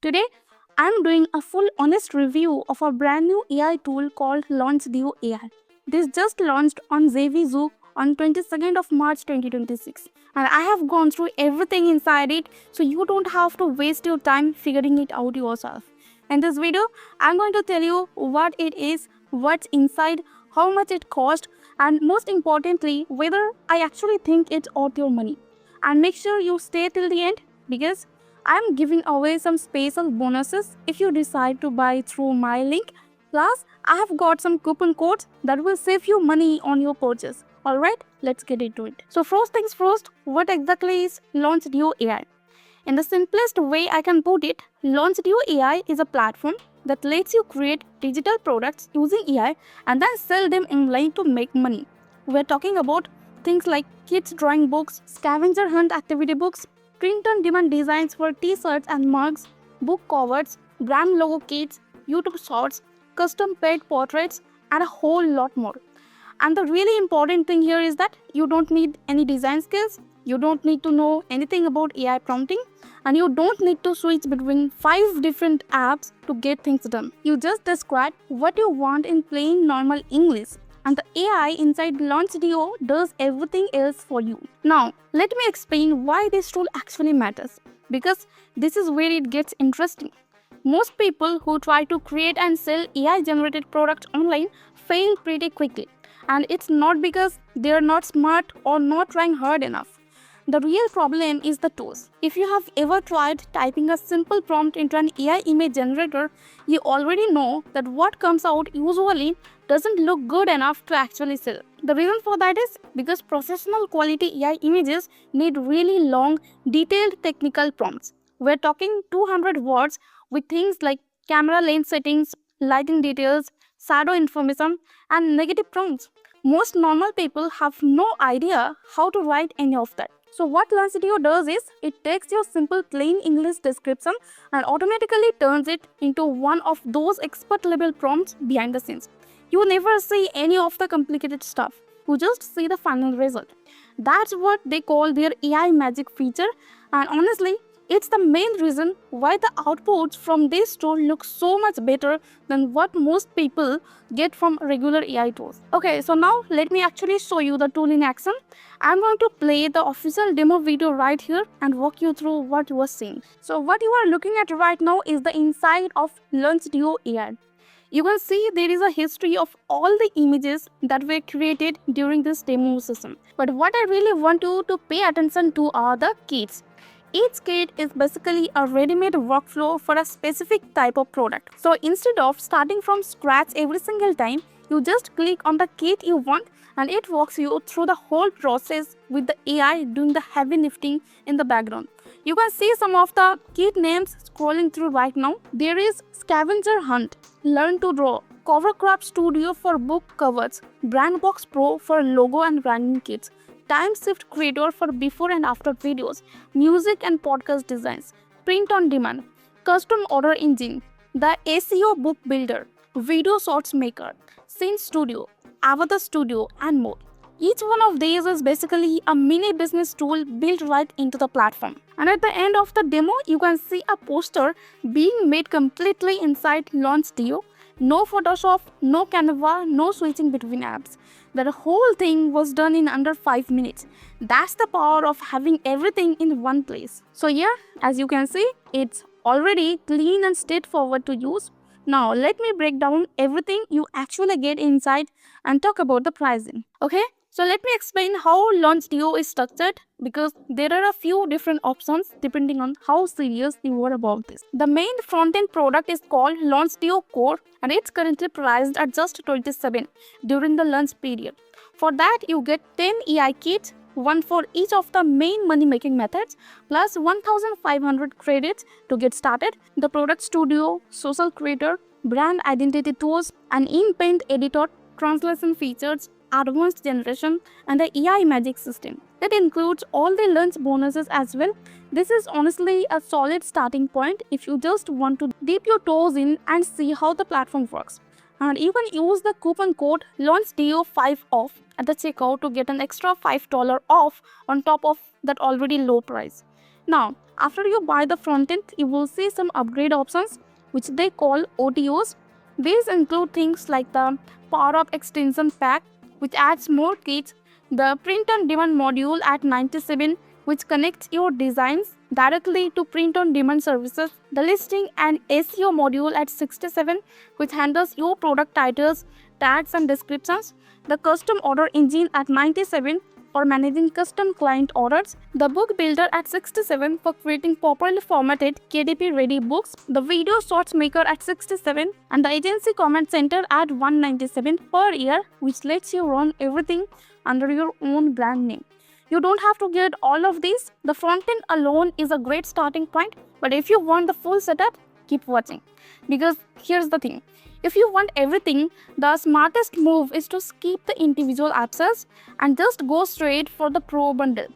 Today, I'm doing a full honest review of a brand new AI tool called Launchdio AI. This just launched on JVZoo on 22nd of March 2026, and I have gone through everything inside it so you don't have to waste your time figuring it out yourself. In this video, I'm going to tell you what it is, what's inside, how much it cost, and most importantly, whether I actually think it's worth your money. And make sure you stay till the end because I'm giving away some special bonuses if you decide to buy through my link. Plus, I have got some coupon codes that will save you money on your purchase. Alright, let's get into it. So first things first, what exactly is Launchdio AI? In the simplest way I can put it, Launchdio AI is a platform that lets you create digital products using AI and then sell them online to make money. We're talking about things like kids drawing books, scavenger hunt activity books, print-on-demand designs for t-shirts and mugs, book covers, brand logo kits, YouTube shorts, custom pet portraits, and a whole lot more. And the really important thing here is that you don't need any design skills, you don't need to know anything about AI prompting, and you don't need to switch between 5 different apps to get things done. You just describe what you want in plain normal English, and the AI inside Launchdio does everything else for you. Now, let me explain why this tool actually matters, because this is where it gets interesting. Most people who try to create and sell AI generated products online fail pretty quickly, and it's not because they're not smart or not trying hard enough. The real problem is the tools. If you have ever tried typing a simple prompt into an AI image generator, you already know that what comes out usually doesn't look good enough to actually sell. The reason for that is because professional quality AI images need really long, detailed technical prompts. We're talking 200 words with things like camera lens settings, lighting details, shadow information, and negative prompts. Most normal people have no idea how to write any of that. So what Launchdio does is, it takes your simple plain English description and automatically turns it into one of those expert level prompts behind the scenes. You never see any of the complicated stuff. You just see the final result. That's what they call their AI magic feature, and honestly, it's the main reason why the outputs from this tool look so much better than what most people get from regular AI tools. Okay, so now let me actually show you the tool in action. I'm going to play the official demo video right here and walk you through what you are seeing. So what you are looking at right now is the inside of Launchdio AI. You can see there is a history of all the images that were created during this demo session. But what I really want you to pay attention to are the kits. Each kit is basically a ready-made workflow for a specific type of product. So instead of starting from scratch every single time, you just click on the kit you want and it walks you through the whole process with the AI doing the heavy lifting in the background. You can see some of the kit names scrolling through right now. There is Scavenger Hunt, Learn to Draw, Covercraft Studio for book covers, Brandbox Pro for logo and branding kits, Time Shift Creator for before and after videos, music and podcast designs, print on demand, custom order engine, the SEO book builder, video shorts maker, Scene Studio, Avatar Studio, and more. Each one of these is basically a mini business tool built right into the platform. And at the end of the demo, you can see a poster being made completely inside Launchdio. No Photoshop, no Canva, no switching between apps. The whole thing was done in under 5 minutes. That's the power of having everything in one place. So yeah, as you can see, it's already clean and straightforward to use. Now let me break down everything you actually get inside and talk about the pricing. Okay? So let me explain how Launchdio is structured, because there are a few different options depending on how serious you are about this. The main front-end product is called Launchdio Core and it's currently priced at just $27 during the launch period. For that, you get 10 AI kits, one for each of the main money-making methods, plus 1,500 credits to get started, the product studio, social creator, brand identity tools, an in-paint editor, translation features, advanced generation, and the AI magic system. That includes all the launch bonuses as well. This is honestly a solid starting point if you just want to dip your toes in and see how the platform works. And you can use the coupon code LaunchDO5OFF at the checkout to get an extra $5 off on top of that already low price. Now, After you buy the front end, you will see some upgrade options which they call OTOs. These include things like the Power Up Extension Pack, which adds more kits, the Print on Demand module at 97, which connects your designs directly to print on demand services, the listing and SEO module at 67, which handles your product titles, tags, and descriptions, the custom order engine at 97 for managing custom client orders, the book builder at 67 for creating properly formatted KDP ready books, the video shorts maker at 67, and the agency comment center at 197 per year, which lets you run everything under your own brand name. You don't have to get all of these. The front end alone is a great starting point, but if you want the full setup, keep watching. Because here's the thing, if you want everything, the smartest move is to skip the individual upsells and just go straight for the Pro bundle.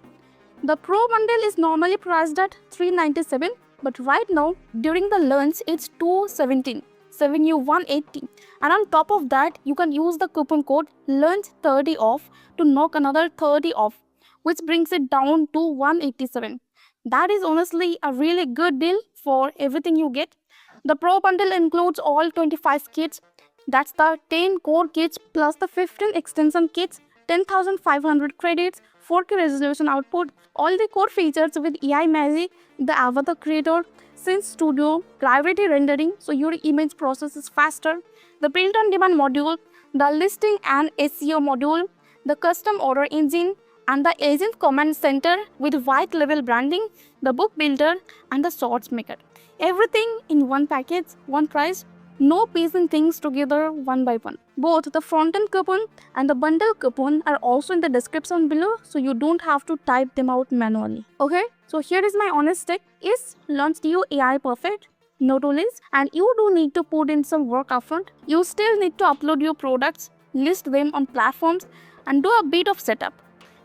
The Pro bundle is normally priced at $397, but right now during the launch it's $217, saving you $180. And on top of that, you can use the coupon code LAUNCH30 off to knock another 30 off, which brings it down to $187. That is honestly a really good deal for everything you get. The Pro bundle includes all 25 kits. That's the 10 core kits plus the 15 extension kits, 10,500 credits, 4K resolution output, all the core features with AI Magic, the Avatar Creator, Scene Studio, gravity rendering so your image process is faster, the print on demand module, the listing and SEO module, the custom order engine, and the agent command center with white label branding, the book builder, and the shorts maker. Everything in one package, one price, no piecing things together one by one. Both the front end coupon and the bundle coupon are also in the description below, so you don't have to type them out manually. Okay, so here is my honest take. Is Launchdio AI perfect? Not always, and you do need to put in some work upfront. You still need to upload your products, list them on platforms, and do a bit of setup.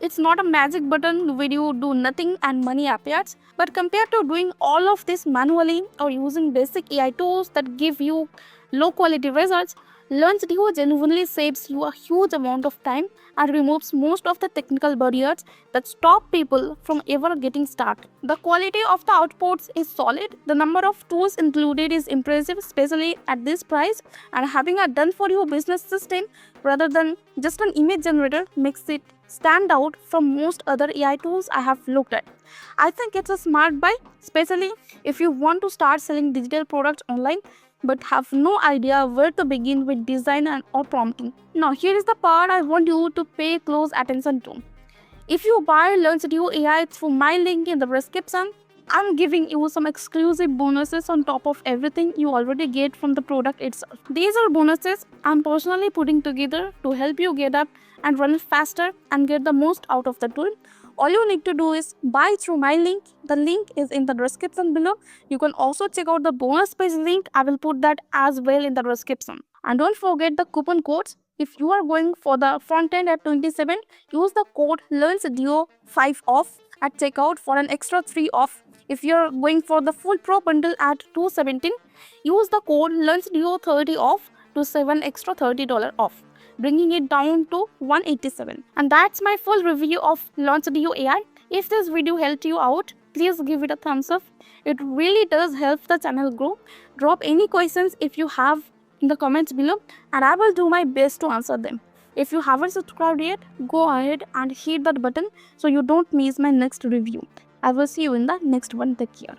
It's not a magic button where you do nothing and money appears, but compared to doing all of this manually or using basic AI tools that give you low quality results, Launchdio genuinely saves you a huge amount of time and removes most of the technical barriers that stop people from ever getting started. The quality of the outputs is solid, the number of tools included is impressive, especially at this price, and having a done for you business system rather than just an image generator makes it stand out from most other AI tools I have looked at. I think it's a smart buy, especially if you want to start selling digital products online but have no idea where to begin with design or prompting. Now here is the part I want you to pay close attention to. If you buy Launchdio AI through my link in the description, I'm giving you some exclusive bonuses on top of everything you already get from the product itself. These are bonuses I'm personally putting together to help you get up and run faster and get the most out of the tool. All you need to do is buy through my link. The link is in the description below. You can also check out the bonus page link. I will put that as well in the description. And don't forget the coupon codes. If you are going for the front end at 27, use the code LAUNCHDIO5 off at checkout for an extra 3 off. If you are going for the full pro bundle at 217, use the code LAUNCHDIO30 off to save an extra $30 off, bringing it down to 187. And that's my full review of Launchdio AI. If this video helped you out, please give it a thumbs up. It really does help the channel grow. Drop any questions if you have in the comments below, and I will do my best to answer them. If you haven't subscribed yet, go ahead and hit that button so you don't miss my next review. I will see you in the next one. Take care.